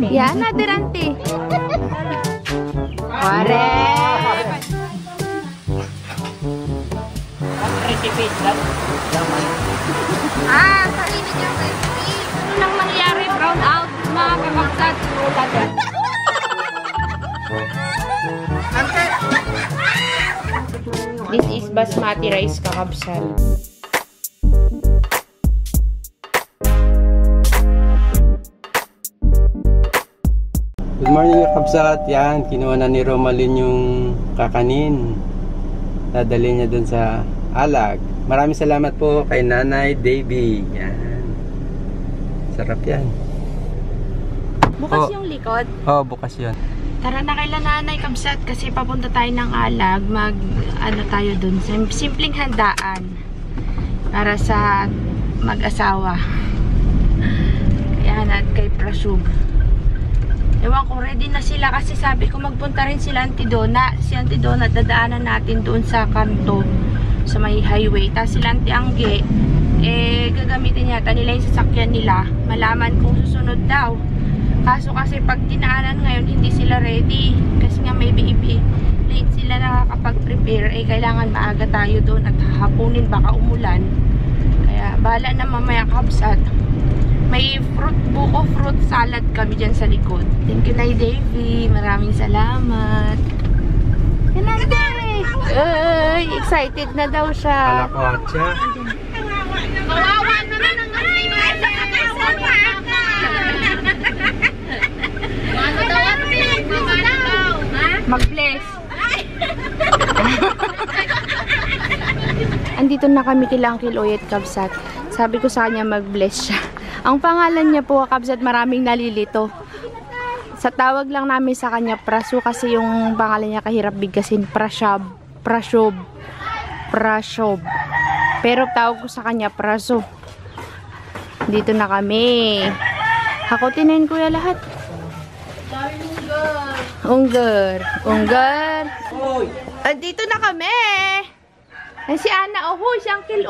Yan, another auntie. Pare! Sarili niya recipe. Ano nang nangyari? Brown out, mga kakapsat. This is basmati rice, kakapsat. Good morning kakapsat. Yan, kinuha na ni Romalyn yung kakanin. Dadali niya dun sa alag. Maraming salamat po kay Nanay Davy. Yan. Sarap yan. Bukas yung likod? Oo, bukas yun. Tara na kay Nanay Kabsat kasi papunta tayo ng alag. Ano tayo dun? Simpleng handaan para sa mag-asawa. Yan, at kay Prasub. Ewan ko, ready na sila kasi sabi ko magpunta rin sila Antidona. Si Antidona, dadaanan natin doon sa kanto, sa may highway. Tapos sila Antiangge, gagamitin yata nila yung sasakyan nila. Malaman kung susunod daw. Kaso kasi pag dinaanan ngayon, hindi sila ready. Kasi nga may baby. Late sila nakakapag-prepare. Kailangan maaga tayo doon at hapunin baka umulan. Kaya bahala na mamaya Kabsat. May buko fruit salad kami dyan sa likod. Thank you, Nay Davy. Maraming salamat. Yan na, Ay, excited na daw siya. Kalakotsa. Kawawa naman ang mag-bless. Andito na kami kila Uncle Oyet Kabsat. Sabi ko sa kanya mag-bless siya. Ang pangalan niya po Kabsat, maraming nalilito. Sa tawag lang namin sa kanya Praso kasi yung pangalan niya kahirap bigkasin. Prashob. Pero tawag ko sa kanya Praso. Dito na kami. Hakutin kuya lahat. Ungger. Dito na kami. Ay si Ana, si Uncle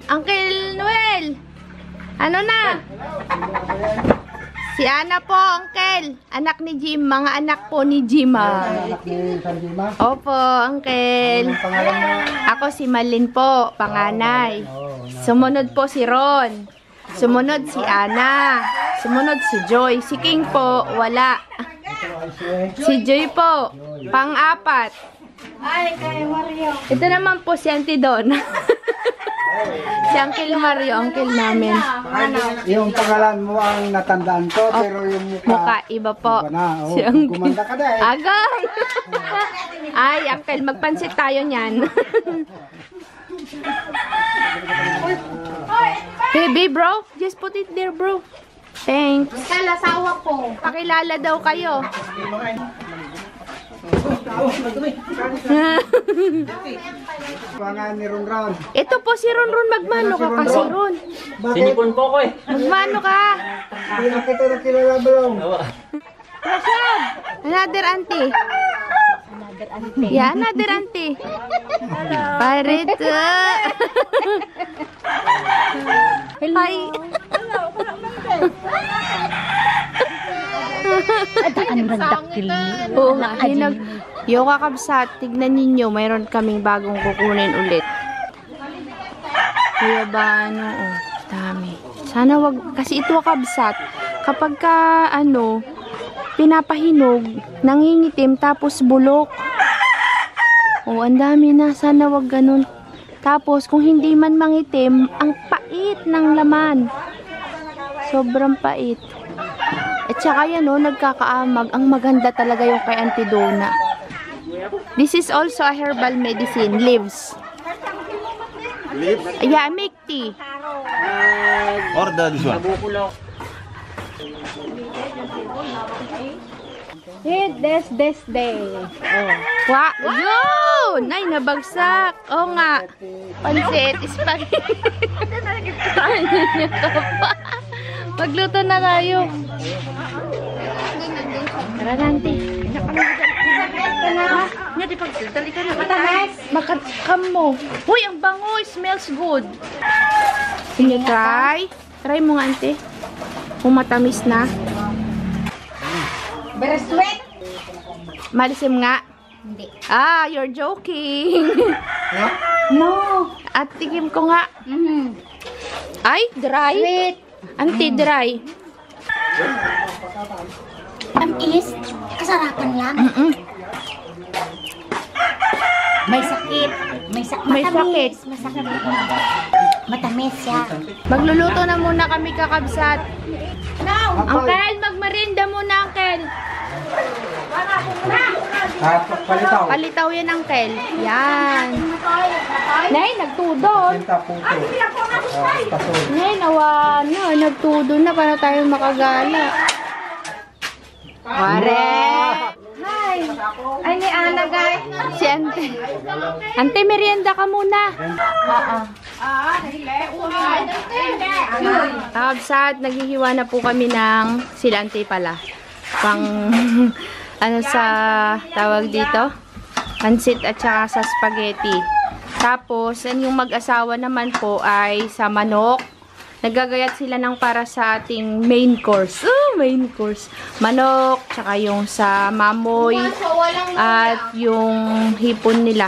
Uncle Noel. Ano na? Si Ana po, Uncle. Anak ni Jim. Mga anak po ni Jima. Anak ni Jima? Opo, Uncle. Anong pangalan mo? Ako si Malin po, panganay. Sumunod po si Ron. Sumunod si Ana. Sumunod si Joy. Si King po, wala. Si Joy po, pang-apat. Ay, kay Mario. Ito naman po si Auntie Don. Si Uncle Mario, uncle namin. Yung pangalan mo ang natandaan ko, pero yung Mukha, iba po. iba na. Si Uncle. Gumanda ka na eh. Agay! Ay, Uncle, magpansit tayo niyan. Baby, bro. Just put it there, bro. Thanks. Kalasawa ko. Pakilala daw kayo. Pangalan ni Ron. Ito po si Ron. Magmano ka kasi, Ron? Sinipon po ko eh. Magmano ka? Hindi na kita nakilala balong. Rashad! Another auntie. Yeah, another auntie. Parito. Hi. Oo nga, yung kakabsat, tignan ninyo, mayroon kaming bagong kukunin ulit. Kuya ba, dami. Sana wag, kasi ito kakabsat, kapag ka, pinapahinog, nangingitim, tapos bulok. Ang dami na, sana wag ganun. Tapos, kung hindi man mangitim, ang pait ng laman. Sobrang pait. At saka yan, nagkakaamag. Ang maganda talaga yung kay Auntie Donna. This is also a herbal medicine. Leaves. Leaves? Yeah, make tea. Order this one. Hit this day. Wow! Yun! Ay, nabagsak. Oo nga. Pansit, spaghetti. Ano niya ka pa? Magluto na tayo. Tara, Nanti. Nga, di pagdali ka na. Matamis. Makakam mo. Uy, ang bango. Smells good. Can you try? Try mo nga, ante. Kung matamis na. Very sweet. Malisim nga. Hindi. Ah, you're joking. No. At tikim ko nga. Ay, dry. Sweet. Ante, dry. Tamis. Kasarapan yan. May sakit. May sakit. May sakit. May sakit. Matamis siya. Magluluto na muna kami, kakabsat. No. Uncle, magmerinda muna, Uncle. Palitaw. Palitaw yan, Uncle. Yan. Nay, nagtudon. Pinta puto. Pasol. Nay, nawa na. Nagtudon na para tayo makagala. Pare! Hi! Ay, ni Ana, guys. Si Ante. Ante, merienda ka muna. Kabsat, naghihiwa na po kami ng silante pala. Pang, ano sa tawag dito? Pansit at saka sa spaghetti. Tapos, yung mag-asawa naman po ay sa manok. Nagagayat sila ng para sa ating main course. Main course. Manok, tsaka yung sa mamoy, at yung hipon nila.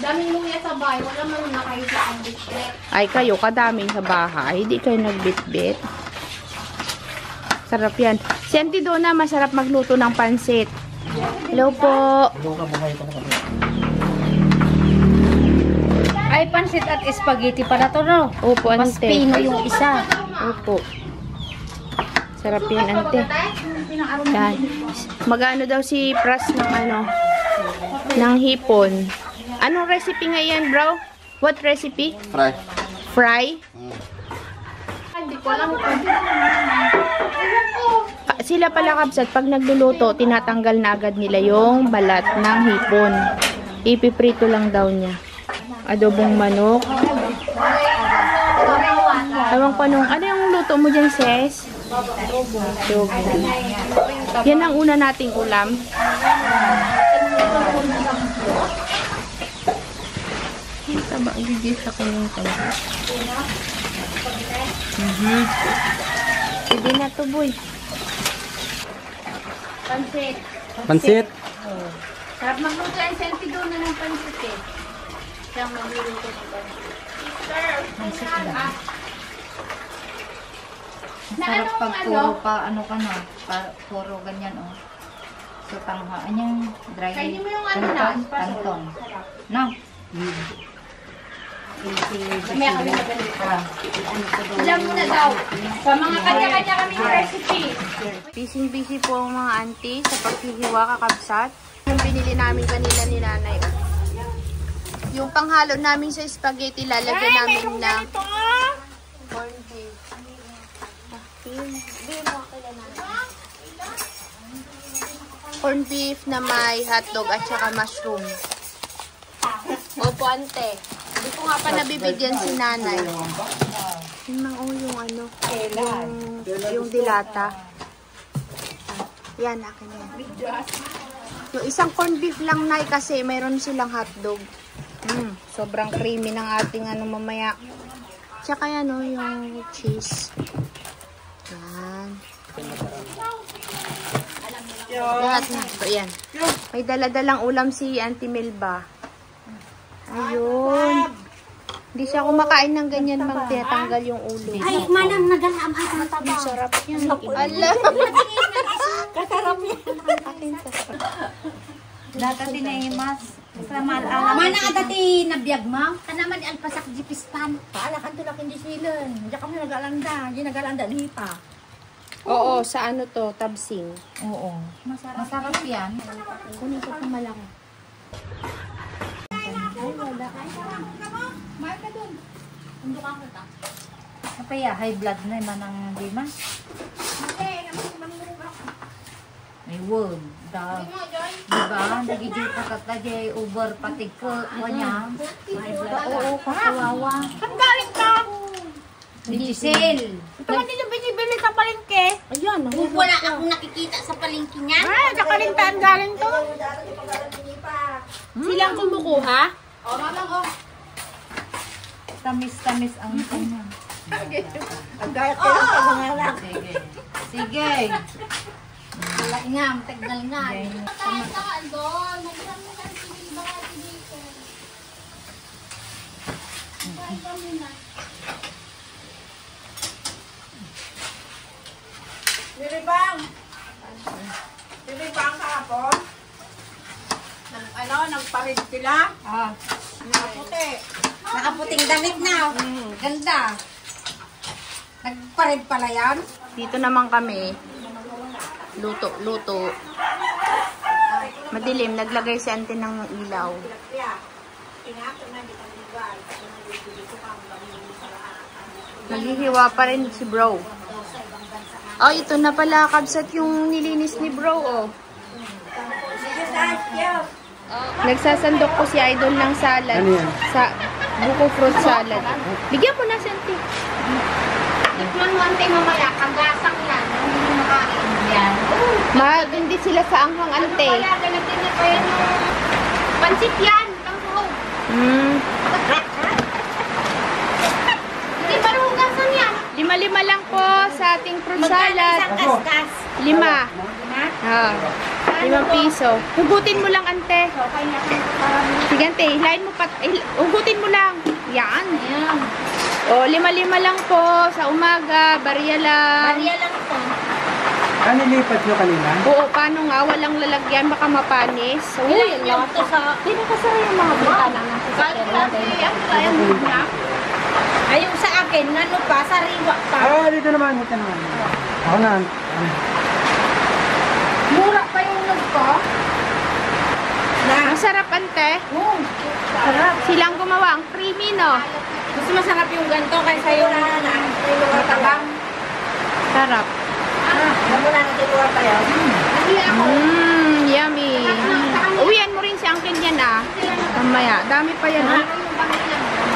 Daming luya sa bahay. Wala man na kayo sa ambitbit. Ay, kayo, kadaming sa bahay. Hindi kayo nagbitbit. Sarap yan. Si Auntie Donna, masarap magluto ng pansit. Hello po. Ay, pansit at spaghetti pala to, no? Opo, Mas Ante. pino yung isa. Opo. Sarap yan, Ante. Yan. Mag-ano daw si Pras ng ano, ng hipon. Anong recipe nga yan, bro? What recipe? Fry. Fry? Sila pala, kabsat, pag nagluluto, tinatanggal na agad nila yung balat ng hipon. Ipiprito lang daw niya. Adobong manok. Tawang panong, ano yung luto mo dyan, sis? Adobo. Yan ang una nating ulam. Ang taba, gigil sa kanyang taba. Hindi na to, boy. Pansit. Pansit. Sarap magluto yan, senti doon na ng pansit eh. Siyang magluluto ng pansit. Sarap pag puro pa, ano ka na, puro ganyan, oh. So, tanghaan yung dry. Kainin mo yung ano na, Tangtong. No? Mamaya kami nagalit. Alam mo na daw. Sa mga kanya-kanya kaming recipe. Busy-busy po ang mga auntie sa paghihiwa, kakabsat. Yung binili namin kanila ni nanay. Yung panghalo namin sa spaghetti, lalagyan namin ng corned beef. Corned beef na may hotdog at saka mushroom. Opo, ante. Hindi ko nga pa nabibigyan si nanay. Yung mga yung ano, yung dilata. Yan, akin yan. Yung isang corned beef lang, nay, kasi mayroon silang hotdog. Sobrang creamy ng ating ano mamaya. Tsaka yan, oh, yung cheese. Yan. Lahat na. So, yan. May dala-dalang ulam si Auntie Melba. Ayun. Hindi siya kumakain ng ganyan mang tinatanggal yung ulo. Ay, manang nagalam ha ng taba. Sarap yan. Ala. Kasarap yan. Data tinayimas. Sa malaala. Mana ka dati nabiyag mo? Kanaman di alpasak jipispan. Paalakan tulak hindi silan. Diyan kami nag-alanda. Diyan nag-alanda lipa. Oo, sa ano to? Tabsing. Oo. Masarap yan. Kunin ko itong malaki. Kapaya, high blood na naman ang lima. May wound. Diba? Nagigil ka katla, over patig ko. Kanya. Oo, kakawawa. Saan galing ka? Diesel. Ito man nila binibili sa palengke. Ayan. Wala akong nakikita sa palengke niya. Ah, sa kalintaan galing to. Silang kumukuha? O, mamang, o. Tamis-tamis ang kanya. Ang gaya kayo ng panganganak. Sige. Sige. Wala nga, tagal nga. Niribang! Niribang kahapon? Nagparid sila? Ah, Nakaputi. nakaputing damit na. Ganda. Nagpared pala yan. Dito naman kami. Luto. Madilim. Naglagay si auntie ng ilaw. Naghihiwa pa rin si bro. Oh, ito na pala. Kabsat yung nilinis ni bro, oh. Nagsasandok ko si Idol ng salad. Ano yan? Sa buko fruit salad. Bigyan mo na si auntie. Tikman mo ante mamaya, kagasang yan. Hindi mo makain yan. Magindi sila sa anghang ante. Wala, ganagin niya pa yan yung pansit yan. Pangkuhog. Hindi pa rin hugasan yan. 5 lang po sa ating fruit salad. Isang kaskas. 5. Ah, 5 piso. Hugutin mo lang, ante. Sige, ante. Hilahin mo pat. Hugutin mo lang. Yan. Ayan. O, 5 lang po sa umaga. Barya lang. Bariya lang ito. Ano lipat nyo kanina? Oo, paano nga? Walang lalagyan. Baka mapanis. Uy, Ilang yung to sa... Hindi na kasara yung mga bintana natin sa niya. Ay, yung sa akin, ano pa, sariwa pa. Ah, dito naman. Ako na. Mura pa yung nagko. Masarap, ante. Sarap. Silang gumawa. Ang creamy, no? Mas masarap yung ganito kaysa yung lugar tabang. Sarap. Namuna natin lugar tayo. Hindi ako. Yummy. Uwian mo rin si uncle yan, ah. Mamaya. Dami pa yan, ah.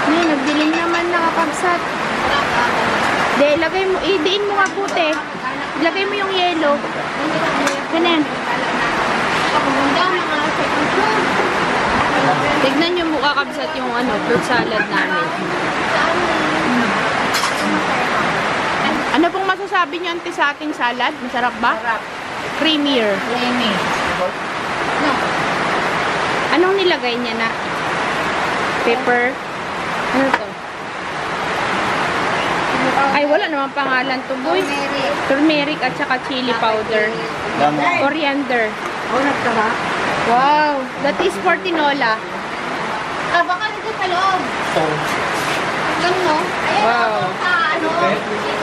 Ay, nagdilim naman nakakabsat. Lagay mo, idiin mo nga puti. Lagay mo yung yelo. Ganun. Tignan nyo mukha kabsat yung fruit salad namin. Ano pong masasabi nyo ante sa ating salad? Masarap ba? Sarap. Creamier. Creamy. Anong nilagay niya na? Pepper? Ano to? Ay, wala namang pangalan to, boy. Turmeric at saka chili powder. Coriander. Wow, that is for tinola. Ah, baka dito sa loob. Ganun, no? Ayan, Wow. ano?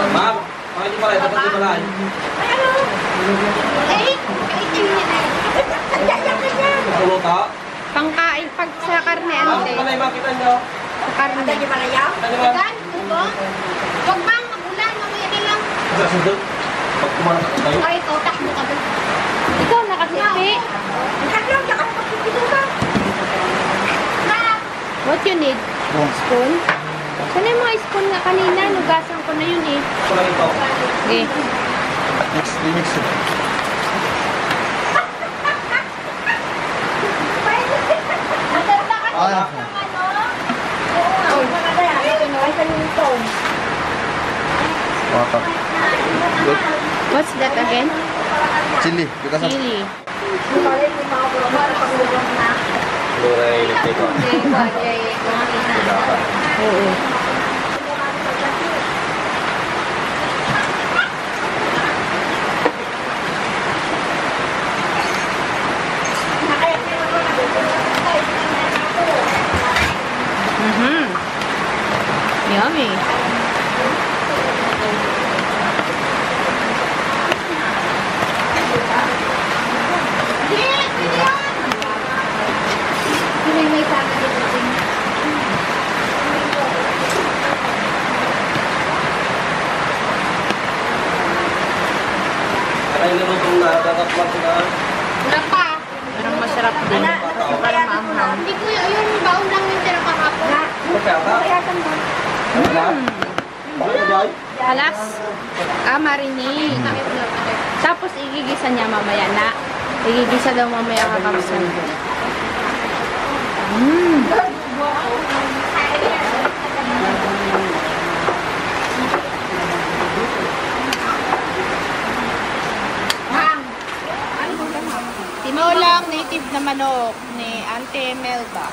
Ma'am, bakit yung malay? Dapat yung malay. Ay, ano? Eh, kaitin niya na. Puluta. Pangkain pag sa karne, ante. Malay, makita nyo. Sa karne. Ano naman? Gan, ito. Huwag bang magulan, mamaya na lang. Sa sundot. Pag kumanak ako tayo. Ay, ito, takbo ka doon. Ikaw nakasipi. Takbo, nakapagpipito ka. What you need? Spoon? Sana yung mga spoon nga kanina. Nugasan ko na yun eh. Kulang ito. Okay. Mix it. Maganda ka na lang ng ano. Oo, maganda yan. Ay, sa lutong. What's that again? Chili. Because of Chili. Luray electric. Oo. Yummy. May sana dito. Ay, nilutong na. Dapat na. Wala pa. Parang masarap din. Parang maanghang. Hindi ko yung baon lang yung tira kahapon. Kaya ka? Wala? Wala? Alas. Marinate. Tapos igigisa niya mamaya na. Igigisa daw mamaya kakapsan. manok ni Auntie Melba.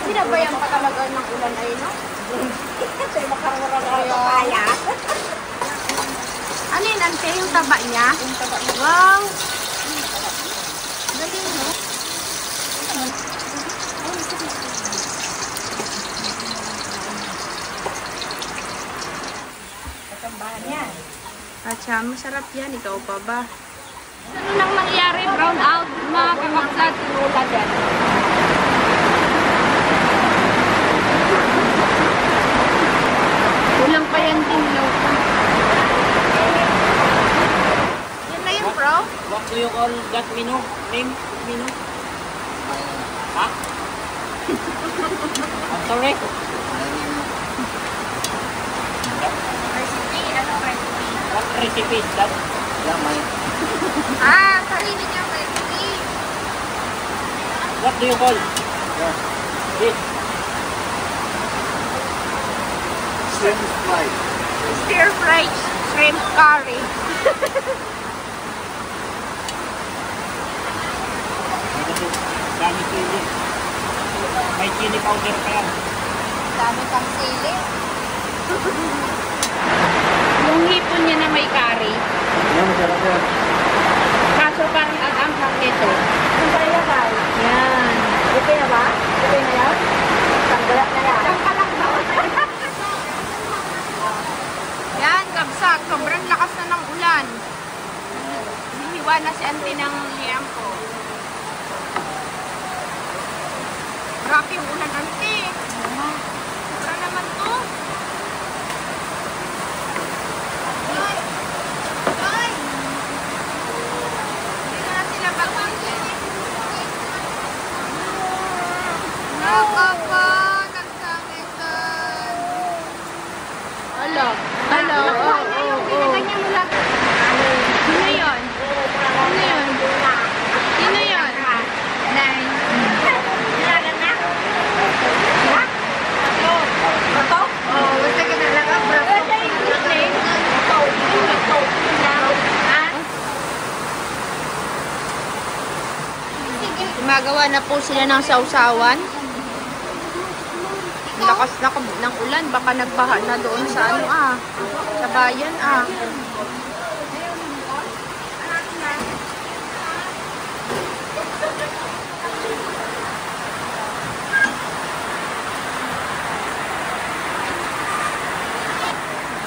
Hindi na ba yung patalagan ng ulan ay, no? Kasi makarura kayo. Ano yun, Ante? Yung taba niya? Yung taba niya. Wow! Galing, no? Katambahan yan. At siya, masarap yan. Ikaw pa ba? Ano nang nangyari? Brown out. Mga kakapsat. Tinula dyan. Kulang pa yan din, no? Yan na yun, bro? What do you call that menu? Name? Menu? Ha? I'm sorry? Recipe? Ano recipe? What recipe is that? Yeah, my... Ah, sarili niyang recipe. What do you call? This? Shrimp fry. Stir-fried shrimp curry. Kasi dami chili. May chili powder pa yan. Dami pang sili. Yung hipon niya na may curry. Yan, masarap yan. Kaso parang ang amphang nito. Ang kaya ba? Yan. Okay na ba? Okay na yan? Tanggalak na yan. Tanggalak na. Yan, kabsak. Sobrang lakas na ng ulan. Hinihiwa na si auntie ng liampo. Grabe yung ulan, auntie. Sobra naman to. Ay! Ay! Hindi na sila pag-ulit. Nakaka! Nagsangitan. Alo. Alo. Pinaganya mo lang. Sino yun? Sino yun? Sino yun? Nine. Nilagan na? Ha? Bato? Oo, basta ka na lang ang bravo. Basta yung name? Bato. Gumagawa na po sila ng sausawan. Lakas na ng ulan, baka nagbaha na doon sa ano sa bayan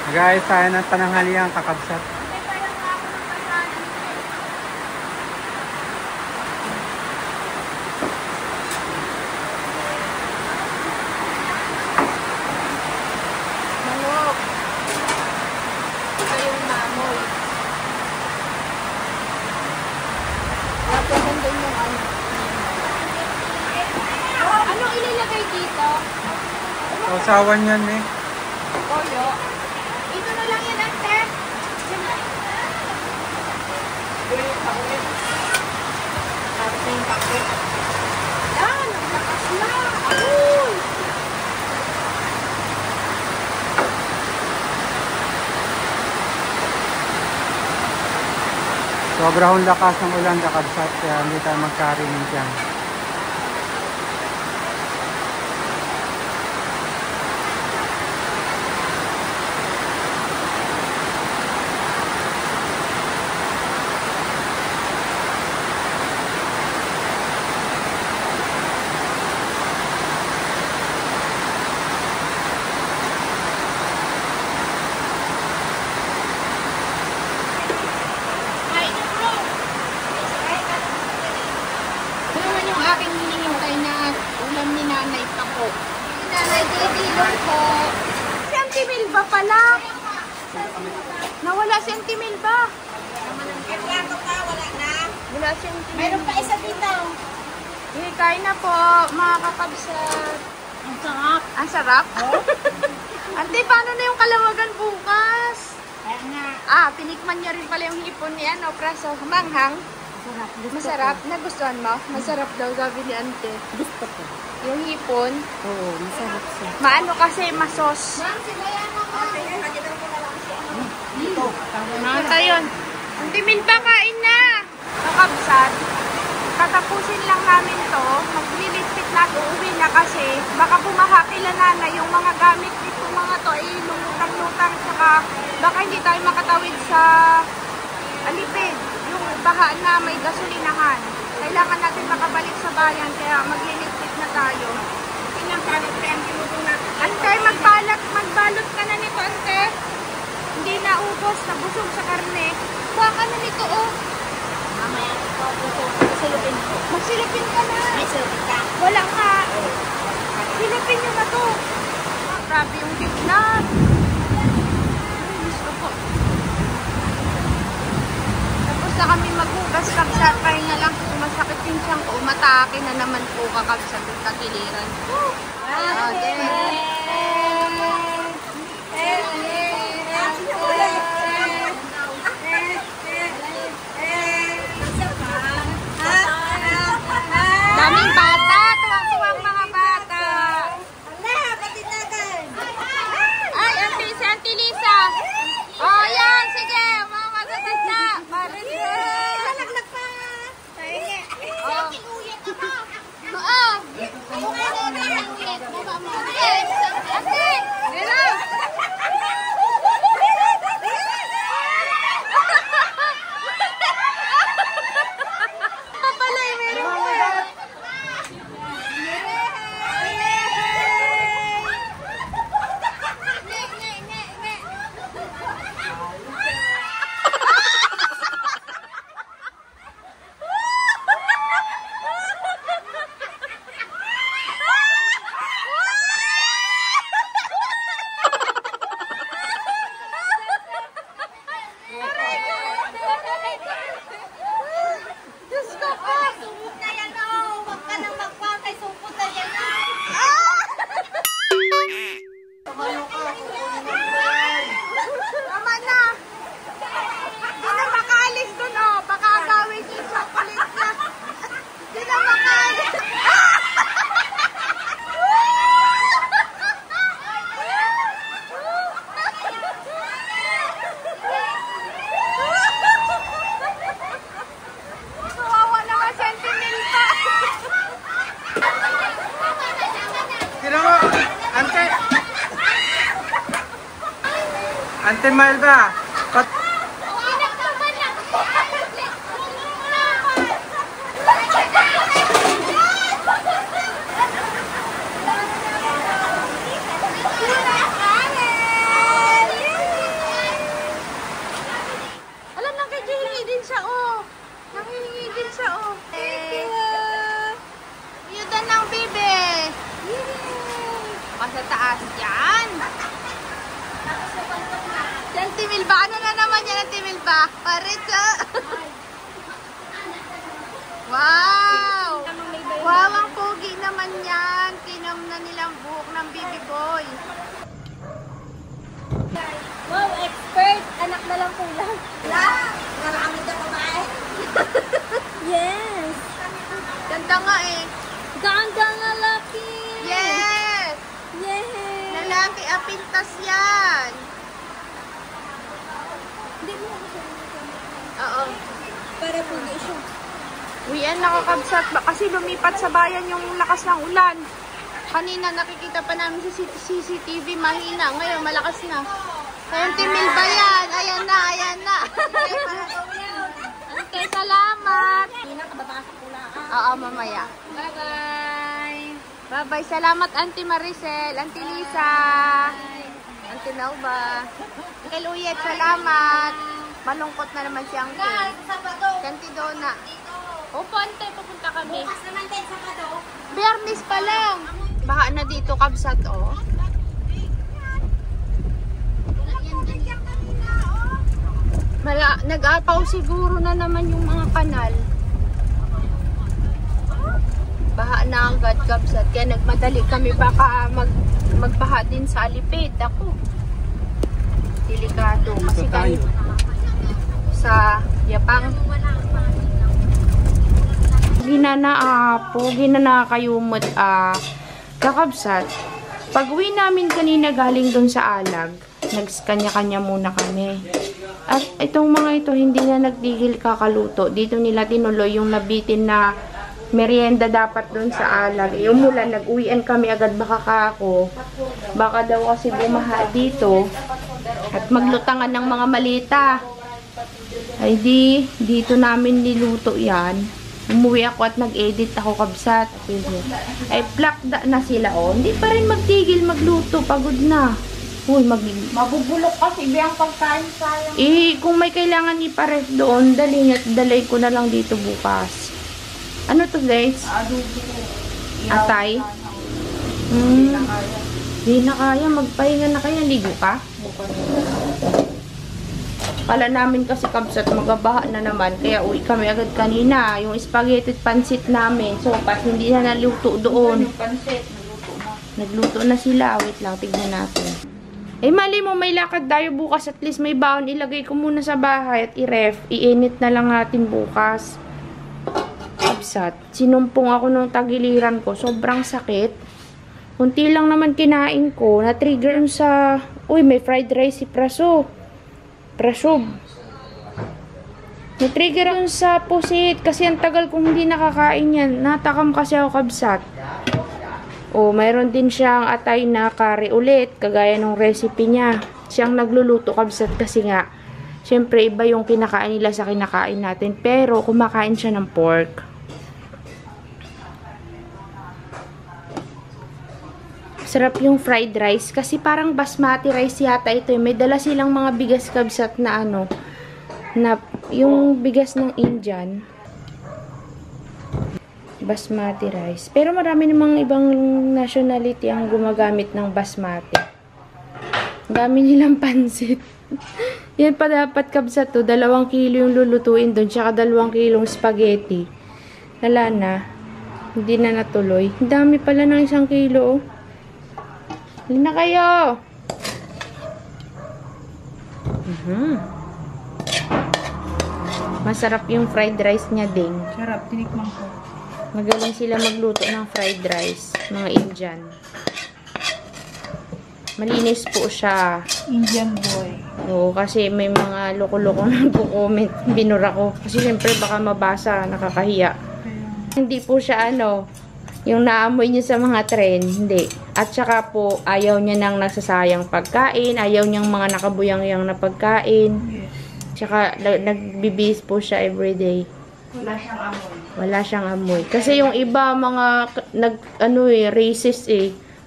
Guys, tayo ng pananghalian kakabsat. Manok. Ito yung mamoy. Tapos nandun yung ano. Anong ilalagay dito? Sausawan yan eh. Toyo. Ito na lang yan, ante. Tapos na yung pakit. Yan, naglakas na. Ayun. Sobrang lakas ng ulan kakabsat kaya hindi tayo magkarinig dyan. Ay, bro. Ito naman yung aking hinihintay na ulam ni Nanay pa po. Nanay, Dilon po. Si Auntie Milba pala. Nawala si Auntie Milba. Wala si Auntie Milba. Meron pa isa dito. Okay, kain na po, mga kakabsat. Ang sarap. Ang sarap? Auntie, paano na yung kalawagan bukas? Kaya nga. Tinikman niya rin pala yung hipon ni Praso. Manghang. Sarap. Masarap. Nagustuhan mo? Masarap daw, sabi ni Ante. Gusto ko. Yung hipon, Oo, masarap siya. maano kasi, masos. Ma'am, si Bayana mo. Dito. Nanta yun. Ang timil pa, kain na. Kakabsat. Katapusin lang namin to. Maglilipit na, uuwi na kasi baka bumaha kila nanay yung mga gamit dito mga to ay lumutang-lutang, saka baka hindi tayo makatawid sa alipid. Yung baha na may gasolinahan. Kailangan natin makabalik sa bayan kaya maglilipit na tayo. Ante, magbalot ka na nito, ante. Hindi na ubos, nabusog sa karne. Kuha ka na nito, oh. Mamaya ito, silupin ko. Magsilupin ka na. May silupin ka. Wala nga. Silupin nyo na to. Grabe yung gitnat. Gusto ko. Tapos na kami maghugas, kabsat. Kaya nga lang masakit yung siyang ko. Umatake na naman po kakabsat yung katiliran. Daming bata, tuwang-tuwang mga bata. Ay, si Auntie Lisa. Oh, yan, sige, mga magaganda. Lalaglag pa. Oh. Oo. Ate, hello. Papalay, meron mo. Diyos ko po. Sumot na yan, oh. Huwag ka nang magpakay, sumot na yan, Tama na. Di na makaalis dun, oh. Baka agawin yung chocolate na. Di na makaalis. Kawawa na nga sentinel pa. Sino mo? Ante! Ante Melba! Alam, nanghihingi din siya, oh. Nanghihingi din siya, oh. Thank you. Yun ng bibe. Sa taas yan. Yan, Timilba. Ano na naman yan ang Timilba? Paritsa. Wow. Wow, ang pogi naman yan. Tinam na nilang buhok ng baby boy. wow, expert. Anak na lang kulang. Naramid na babae. Yes. Ganda nga eh. Ganda nga laki. Yes. Yes. Lalaki, apintas yan. Hindi mo Oo. para pugi siya. Uyan, nakakabsat ba? Kasi lumipat sa bayan yung lakas ng ulan. Kanina nakikita pa namin sa CCTV, mahina. Ngayon, malakas na. Kaya Timil ba yan? Ayan na, ayan na. Okay, salamat. Oo, mamaya. Bye-bye. Bye-bye. Salamat, Auntie Maricel, Auntie Lisa, Auntie Melba. Kay Luyet, salamat. Malungkot na naman si Uncle. Auntie Donna. Opo, ante, pupunta kami. Bukas naman din sa Sabado. Biyernes pa lang. Baha na dito, kabsat, oh. Nag-apaw siguro na naman yung mga kanal. Baha na agad, kabsat. Kaya nagmadali kami, baka magbaha din sa alipid. Ako. Delikado. Kasi kami sa Yapang. Ginanakayumot kakabsat. Pag uwi namin kanina galing doon sa Alag, nagskanya-kanya muna kami. At itong mga ito, hindi na nagtigil kakaluto. Dito nila tinuloy yung nabitin na merienda dapat doon sa Alag. Umulan, nag-uwian kami agad baka kako. Baka daw kasi bumaha dito. At maglutangan ng mga malita. Ay dito namin niluto yan. Umuwi ako at nag-edit ako, kabsat. Ay plakda na sila, oh. Hindi pa rin magtigil magluto, pagod na. Uy, Mabubulok kasi biyang pagkain sayang. kung may kailangan iparef doon, dalay ko na lang dito bukas. Ano to, guys? Atay? Hindi na kaya. Magpahinga na kaya. Ligo ka? Kala namin kasi, kabsat, magabaha na naman. Kaya uwi kami agad kanina. Yung spaghetti at pansit namin. So, hindi na naluto doon. Nagluto na sila. Wait lang, tignan natin. Mali mo, may lakad tayo bukas. At least may baon. Ilagay ko muna sa bahay at i-ref. Iinit na lang natin bukas. Kabsat, sinumpong ako nung tagiliran ko. Sobrang sakit. Kunti lang naman kinain ko. Na-trigger sa... Uy, may fried rice si Prasob. Na-trigger ako sa pusit. Kasi ang tagal kong hindi nakakain yan. Natakam kasi ako, kabsat. Mayroon din siyang atay na curry ulit. Kagaya ng recipe niya. Siyang nagluluto, kabsat, kasi nga. Siyempre, iba yung kinakain nila sa kinakain natin. Pero, kumakain siya ng pork. Sarap yung fried rice. Kasi parang basmati rice yata ito. May dala silang mga bigas, kabsat, na yung bigas ng Indian. Basmati rice. Pero marami namang ibang nationality ang gumagamit ng basmati. Dami nilang pansit. Yan pa dapat, kabsat, to. 2 kilo yung lulutuin doon. Tsaka 2 kilong spaghetti. Wala na. Hindi na natuloy. Ang dami pala ng 1 kilo, oh. Hindi na kayo. Masarap yung fried rice niya din. Sarap, tinikman ko. Magaling sila magluto ng fried rice. Mga Indian. Malinis po siya. Indian boy. Oo, kasi may mga loko-loko na nagko-comment. Binura ko. Kasi siyempre baka mabasa, nakakahiya. Hindi po siya yung naamoy niya sa mga trend. Hindi. At saka po, ayaw niya ng nasasayang pagkain. Ayaw niyang mga nakabuyang-yang na pagkain. Tsaka nagbibihis po siya everyday. Wala siyang amoy. Wala siyang amoy. Kasi yung iba mga racist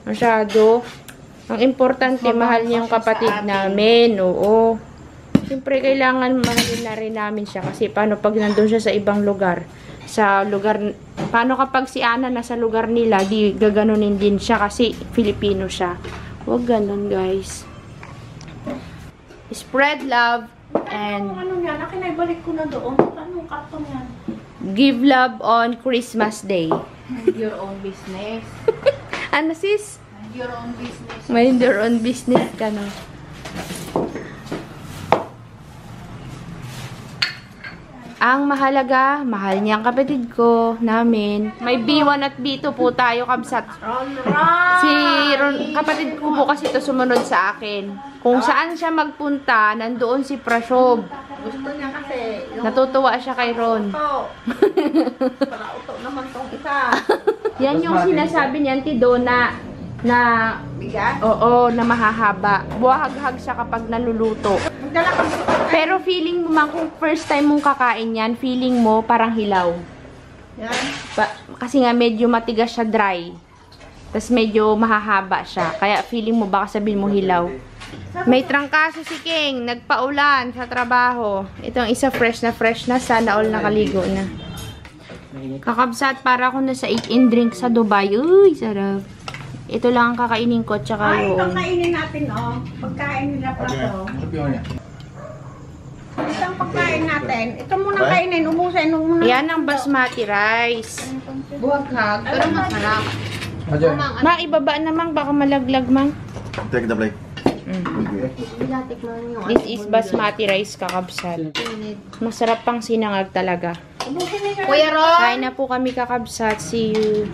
masyado. Ang importante, mahal niya yung kapatid namin. Oo. Siyempre, kailangan mahalin na rin namin siya. Kasi paano pag nandun siya sa ibang lugar? Paano kapag si Ana nasa lugar nila, di gaganunin din siya kasi Filipino siya. Huwag ganun, guys. Spread love and yan? Nakinabalik ko na doon. Anong karton yan? give love on Christmas Day. Mind your own business. Ano, sis? Mind your own business. Mind your own business ka, no? Ang mahalaga, mahal niya ang kapatid ko, namin. May B1 at B2 po tayo, kabsat. Si kapatid ko po kasi ito sumunod sa akin. Kung saan siya magpunta, nandoon si Prasob. Gusto niya kasi. Natutuwa siya kay Ron. Para uto naman tong isa. Yan yung sinasabi niya, Tidona, na Bigat? oo, na mahahaba. Buhag-hag siya kapag naluluto. Magdala ka. Pero feeling mo man, kung first time mong kakain yan, feeling mo parang hilaw. Yan. Kasi nga medyo matigas siya, dry. Tapos medyo mahahaba siya. Kaya feeling mo, baka sabihin mo hilaw. May trangkaso si King. Nagpaulan sa trabaho. Itong isa fresh na sana all nakaligo na. Kakabsat, para ako nasa eat and drink sa Dubai. Uy, sarap. Ito lang ang kakainin ko, tsaka Ay, yung... itong kainin natin, oh. Pagkain nila pa to. Itong pagkain natin. Ito muna kainin. Ubusin mo muna. Yan ang basmati rice. Buwag-hag. Pero masarap. Mang, ibaba naman. Baka malaglag, mang. Take the plate. This is basmati rice, kakabsat. Masarap pang sinangag talaga. Kuya Ron! Kain na po kami, kakabsat. See you.